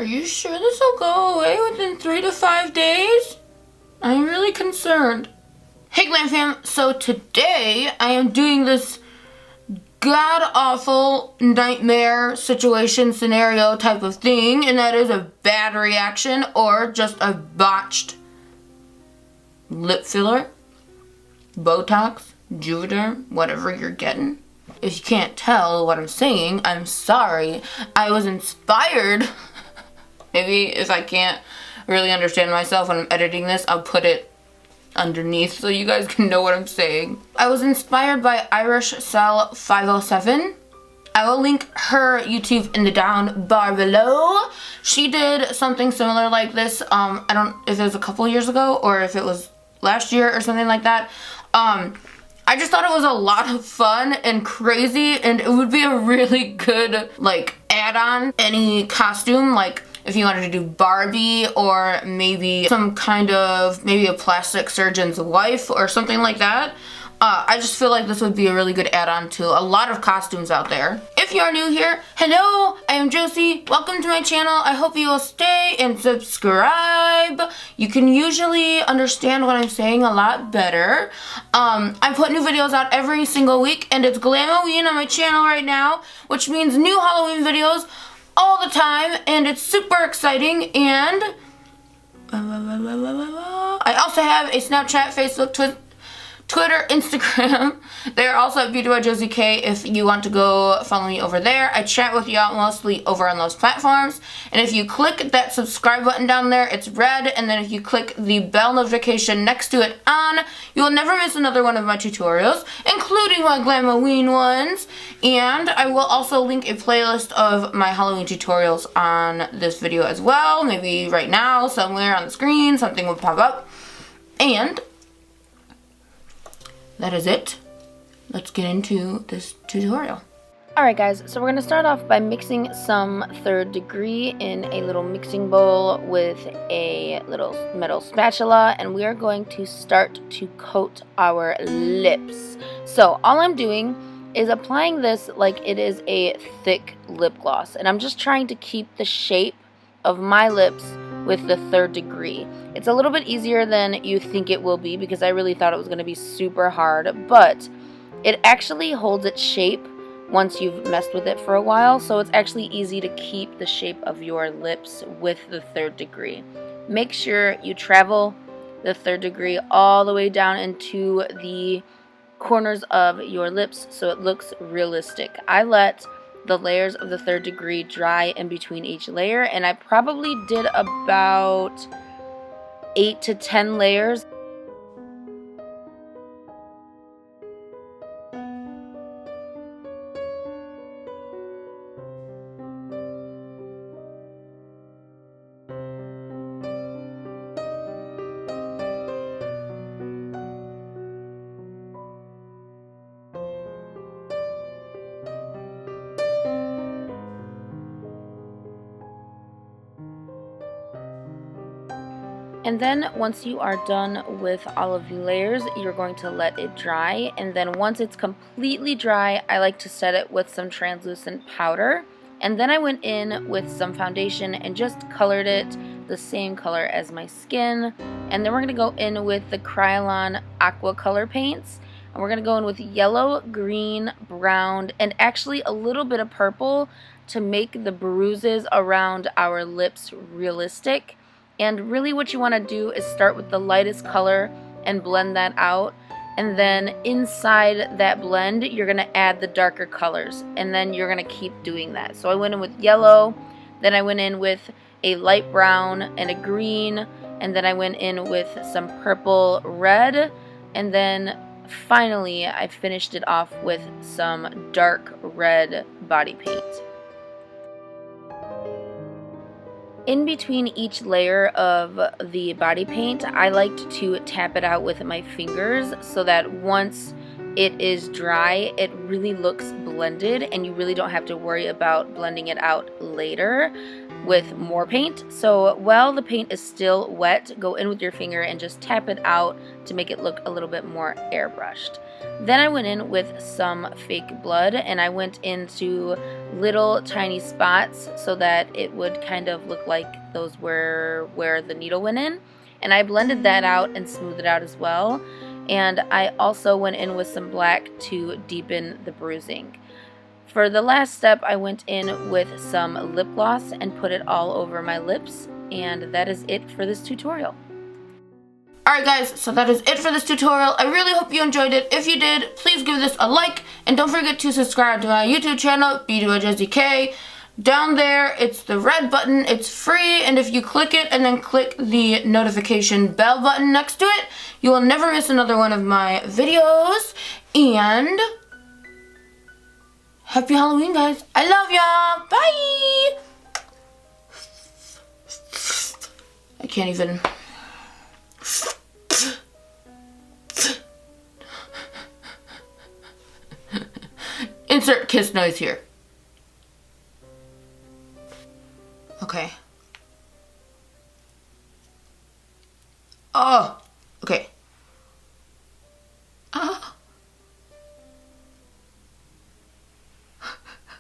Are you sure this will go away within 3 to 5 days? I'm really concerned. Hey Glam fam, so today I am doing this god-awful nightmare situation scenario type of thing, and that is a bad reaction or just a botched lip filler, botox, Juvederm, whatever you're getting. If you can't tell what I'm saying, I'm sorry. I was inspired. Maybe if I can't really understand myself when I'm editing this, I'll put it underneath so you guys can know what I'm saying. I was inspired by Irish Cell 507. I will link her YouTube in the down bar below. She did something similar like this. I don't if it was a couple years ago or if it was last year or something like that. I just thought it was a lot of fun and crazy, and it would be a really good like add-on any costume, like if you wanted to do Barbie or maybe some kind of, maybe a plastic surgeon's wife or something like that. I just feel like this would be a really good add-on to a lot of costumes out there. If you are new here, hello, I am Josie. Welcome to my channel. I hope you will stay and subscribe. You can usually understand what I'm saying a lot better. I put new videos out every single week, and it's Glamoween on my channel right now, which means new Halloween videos all the time, and it's super exciting. And I also have a Snapchat, Facebook, Twitter, Instagram. They're also at Beautybyjosiek if you want to go follow me over there. I chat with y'all mostly over on those platforms. And if you click that subscribe button down there, it's red. And then if you click the bell notification next to it on, you will never miss another one of my tutorials, including my Glamoween ones. And I will also link a playlist of my Halloween tutorials on this video as well. Maybe right now, somewhere on the screen, something will pop up. And that is it. Let's get into this tutorial. Alright guys, so we're going to start off by mixing some 3rd degree in a little mixing bowl with a little metal spatula, and we are going to start to coat our lips. So all I'm doing is applying this like it is a thick lip gloss, and I'm just trying to keep the shape of my lips with the 3rd degree. It's a little bit easier than you think it will be because I really thought it was going to be super hard, but it actually holds its shape once you've messed with it for a while, so it's actually easy to keep the shape of your lips with the 3rd degree. Make sure you travel the 3rd degree all the way down into the corners of your lips so it looks realistic. I let the layers of the 3rd degree dry in between each layer, and I probably did about 8 to 10 layers. And then once you are done with all of the layers, you're going to let it dry. And then once it's completely dry, I like to set it with some translucent powder. And then I went in with some foundation and just colored it the same color as my skin. And then we're going to go in with the Kryolan aqua color paints. And we're going to go in with yellow, green, brown, and actually a little bit of purple to make the bruises around our lips realistic. And really what you want to do is start with the lightest color and blend that out. And then inside that blend, you're going to add the darker colors. And then you're going to keep doing that. So I went in with yellow, then I went in with a light brown and a green, and then I went in with some purple red, and then finally I finished it off with some dark red body paint. In between each layer of the body paint, I liked to tap it out with my fingers so that once it is dry, it really looks blended and you really don't have to worry about blending it out later. with more paint. So while the paint is still wet, go in with your finger and just tap it out to make it look a little bit more airbrushed. Then I went in with some fake blood, and I went into little tiny spots so that it would kind of look like those were where the needle went in. And I blended that out and smoothed it out as well. And I also went in with some black to deepen the bruising. For the last step, I went in with some lip gloss and put it all over my lips, and that is it for this tutorial. Alright guys, so that is it for this tutorial. I really hope you enjoyed it. If you did, please give this a like, and don't forget to subscribe to my YouTube channel, Beautybyjosiek. Down there, it's the red button. It's free, and if you click it and then click the notification bell button next to it, you will never miss another one of my videos. And happy Halloween, guys. I love y'all. Bye. I can't even. Insert kiss noise here. Okay. Oh, okay. Ah.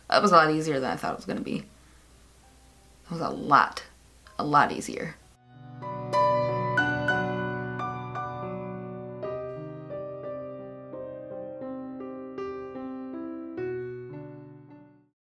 That was a lot easier than I thought it was going to be. That was a lot easier.